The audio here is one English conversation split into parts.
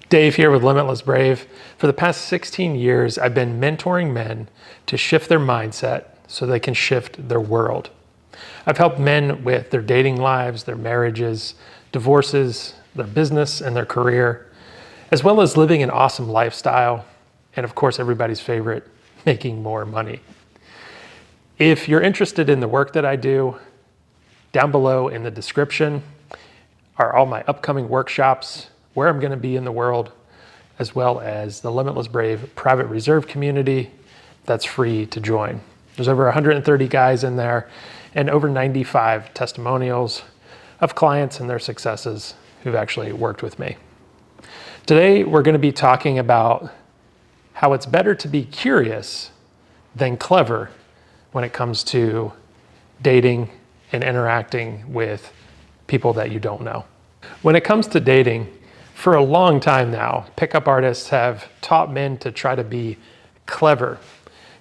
Dave here with Limitless Brave. For the past 16 years, I've been mentoring men to shift their mindset so they can shift their world. I've helped men with their dating lives, their marriages, divorces, their business, and their career, as well as living an awesome lifestyle, and of course, everybody's favorite, making more money. If you're interested in the work that I do, down below in the description are all my upcoming workshops, where I'm going to be in the world, as well as the Limitless Brave private reserve community that's free to join. There's over 130 guys in there and over 95 testimonials of clients and their successes who've actually worked with me. Today, we're going to be talking about how it's better to be curious than clever when it comes to dating and interacting with people that you don't know. When it comes to dating, for a long time now, pickup artists have taught men to try to be clever,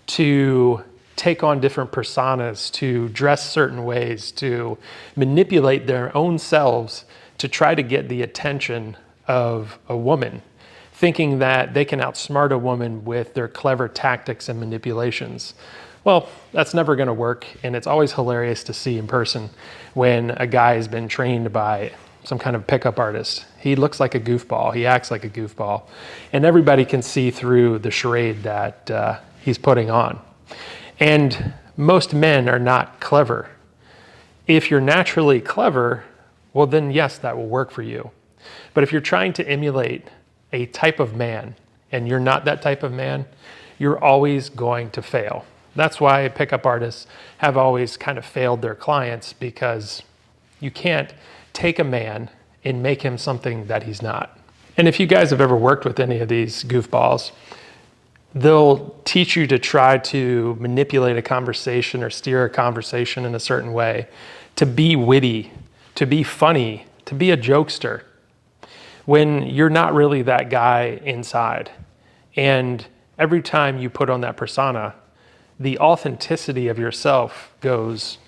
to take on different personas, to dress certain ways, to manipulate their own selves to try to get the attention of a woman, thinking that they can outsmart a woman with their clever tactics and manipulations. Well, that's never going to work, and it's always hilarious to see in person when a guy has been trained by some kind of pickup artist. He looks like a goofball, he acts like a goofball, and everybody can see through the charade that he's putting on. And most men are not clever. If you're naturally clever, well then yes, that will work for you. But if you're trying to emulate a type of man and you're not that type of man, you're always going to fail. That's why pickup artists have always kind of failed their clients, because you can't take a man and make him something that he's not. And if you guys have ever worked with any of these goofballs, they'll teach you to try to manipulate a conversation or steer a conversation in a certain way, to be witty, to be funny, to be a jokester, when you're not really that guy inside. And every time you put on that persona, the authenticity of yourself goes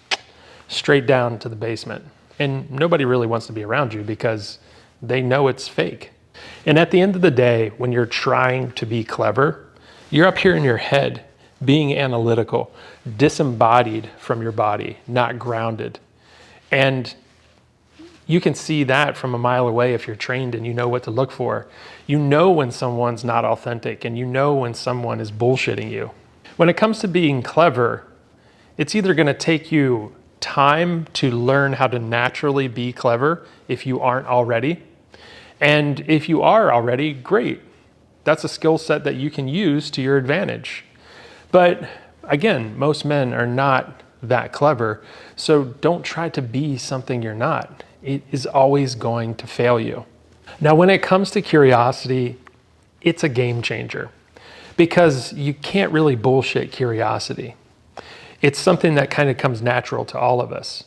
straight down to the basement. And nobody really wants to be around you because they know it's fake. And at the end of the day, when you're trying to be clever, you're up here in your head, being analytical, disembodied from your body, not grounded. And you can see that from a mile away if you're trained and you know what to look for. You know when someone's not authentic, and you know when someone is bullshitting you. When it comes to being clever, it's either going to take you time to learn how to naturally be clever if you aren't already. And if you are already, great. That's a skill set that you can use to your advantage. But again, most men are not that clever, so don't try to be something you're not. It is always going to fail you. Now, when it comes to curiosity, it's a game changer, because you can't really bullshit curiosity. It's something that kind of comes natural to all of us.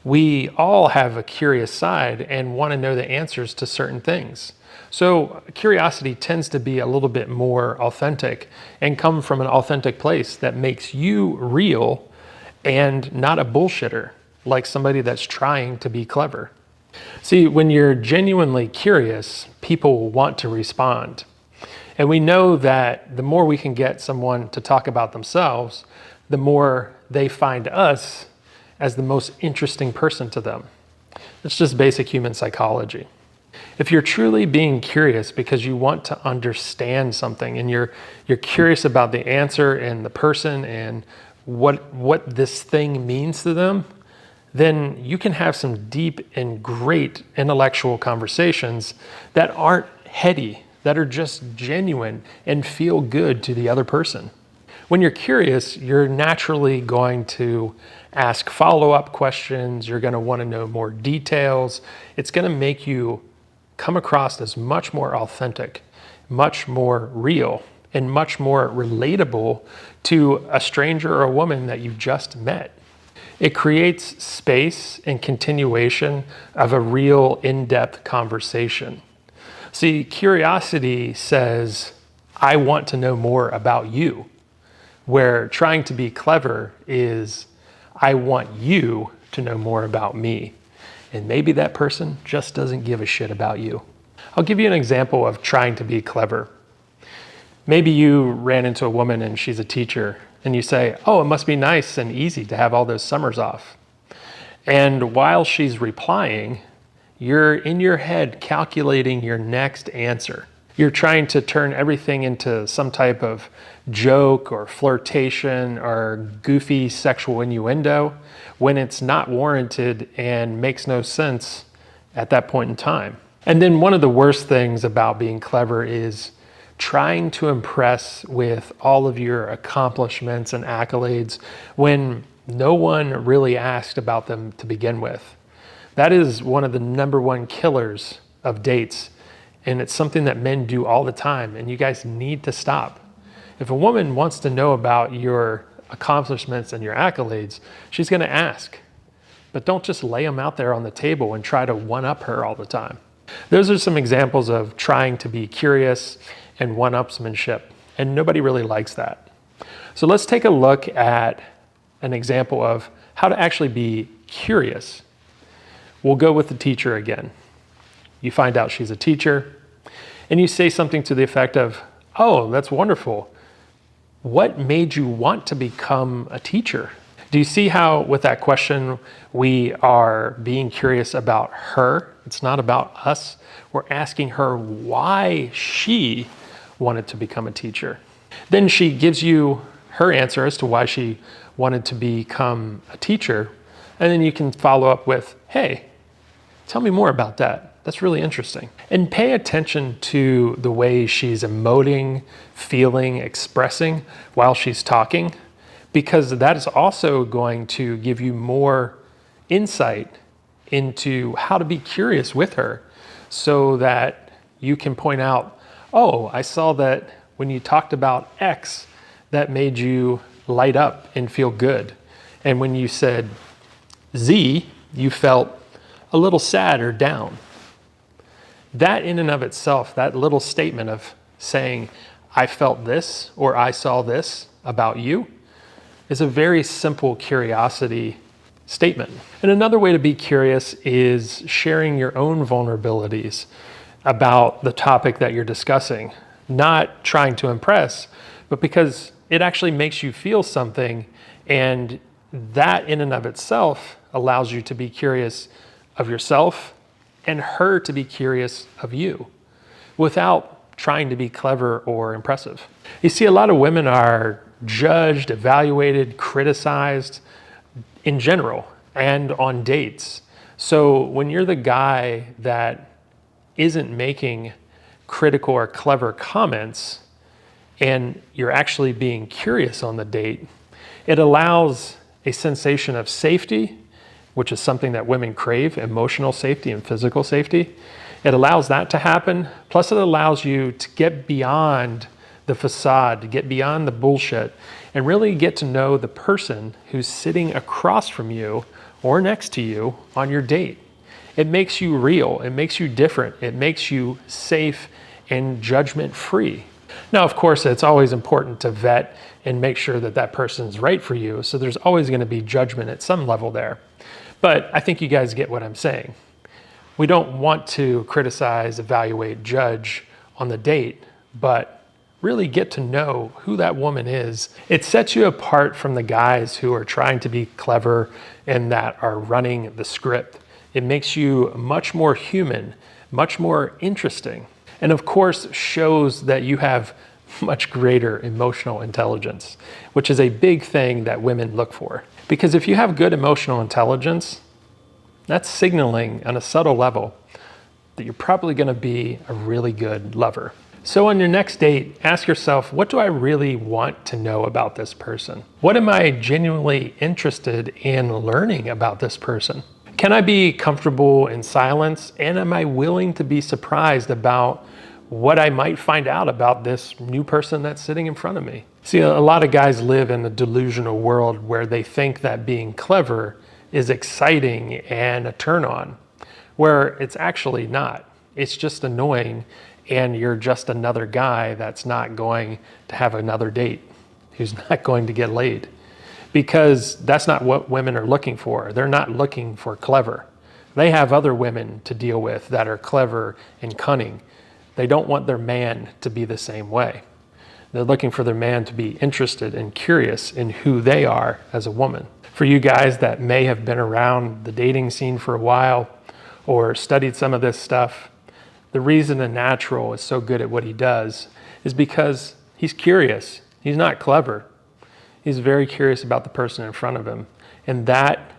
We all have a curious side and want to know the answers to certain things. So curiosity tends to be a little bit more authentic and come from an authentic place that makes you real and not a bullshitter, like somebody that's trying to be clever. See, when you're genuinely curious, people want to respond. And we know that the more we can get someone to talk about themselves, the more they find us as the most interesting person to them. It's just basic human psychology. If you're truly being curious because you want to understand something, and you're curious about the answer and the person and what this thing means to them, then you can have some deep and great intellectual conversations that aren't heady, that are just genuine and feel good to the other person. When you're curious, you're naturally going to ask follow-up questions. You're going to want to know more details. It's going to make you come across as much more authentic, much more real, and much more relatable to a stranger or a woman that you've just met. It creates space and continuation of a real in-depth conversation. See, curiosity says, I want to know more about you, where trying to be clever is, I want you to know more about me. And maybe that person just doesn't give a shit about you. I'll give you an example of trying to be clever. Maybe you ran into a woman and she's a teacher and you say, oh, it must be nice and easy to have all those summers off. And while she's replying, you're in your head calculating your next answer. You're trying to turn everything into some type of joke or flirtation or goofy sexual innuendo when it's not warranted and makes no sense at that point in time. And then one of the worst things about being clever is trying to impress with all of your accomplishments and accolades when no one really asked about them to begin with. That is one of the number one killers of dates. And it's something that men do all the time, and you guys need to stop. If a woman wants to know about your accomplishments and your accolades, she's gonna ask. But don't just lay them out there on the table and try to one-up her all the time. Those are some examples of trying to be curious and one-upsmanship, and nobody really likes that. So let's take a look at an example of how to actually be curious. We'll go with the teacher again. You find out she's a teacher, and you say something to the effect of, oh, that's wonderful. What made you want to become a teacher? Do you see how with that question, we are being curious about her? It's not about us. We're asking her why she wanted to become a teacher. Then she gives you her answer as to why she wanted to become a teacher. And then you can follow up with, hey, tell me more about that. That's really interesting. And pay attention to the way she's emoting, feeling, expressing while she's talking, because that is also going to give you more insight into how to be curious with her so that you can point out, oh, I saw that when you talked about X, that made you light up and feel good. And when you said Z, you felt a little sad or down. That in and of itself, that little statement of saying, I felt this or I saw this about you, is a very simple curiosity statement. And another way to be curious is sharing your own vulnerabilities about the topic that you're discussing, not trying to impress, but because it actually makes you feel something, and that in and of itself allows you to be curious of yourself and her to be curious of you without trying to be clever or impressive. You see, a lot of women are judged, evaluated, criticized in general and on dates. So when you're the guy that isn't making critical or clever comments and you're actually being curious on the date, it allows a sensation of safety, which is something that women crave, emotional safety and physical safety. It allows that to happen. Plus it allows you to get beyond the facade, to get beyond the bullshit, and really get to know the person who's sitting across from you or next to you on your date. It makes you real, it makes you different, it makes you safe and judgment-free. Now, of course, it's always important to vet and make sure that that person's right for you, so there's always gonna be judgment at some level there. But I think you guys get what I'm saying. We don't want to criticize, evaluate, judge on the date, but really get to know who that woman is. It sets you apart from the guys who are trying to be clever and that are running the script. It makes you much more human, much more interesting, and of course shows that you have much greater emotional intelligence, which is a big thing that women look for. Because if you have good emotional intelligence, that's signaling on a subtle level that you're probably gonna be a really good lover. So on your next date, ask yourself, what do I really want to know about this person? What am I genuinely interested in learning about this person? Can I be comfortable in silence? And am I willing to be surprised about what I might find out about this new person that's sitting in front of me? See, a lot of guys live in a delusional world where they think that being clever is exciting and a turn on, where it's actually not. It's just annoying, and you're just another guy that's not going to have another date, who's not going to get laid. Because that's not what women are looking for. They're not looking for clever. They have other women to deal with that are clever and cunning They don't want their man to be the same way. They're looking for their man to be interested and curious in who they are as a woman. For you guys that may have been around the dating scene for a while or studied some of this stuff, the reason a natural is so good at what he does is because he's curious. He's not clever. He's very curious about the person in front of him. And that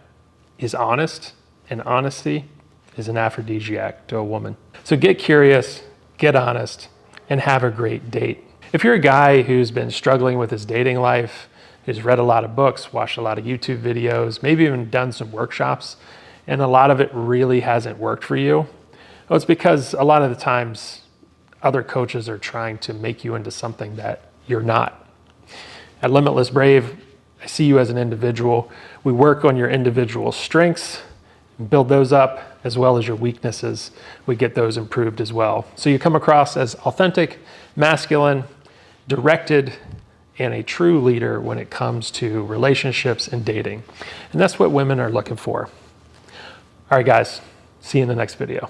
is honest, and honesty is an aphrodisiac to a woman. So get curious, get honest, and have a great date. If you're a guy who's been struggling with his dating life, who's read a lot of books, watched a lot of YouTube videos, maybe even done some workshops, and a lot of it really hasn't worked for you, well, it's because a lot of the times other coaches are trying to make you into something that you're not. At Limitless Brave, I see you as an individual. We work on your individual strengths, build those up, as well as your weaknesses. We get those improved as well. So you come across as authentic, masculine, directed, and a true leader when it comes to relationships and dating. And that's what women are looking for. All right, guys, see you in the next video.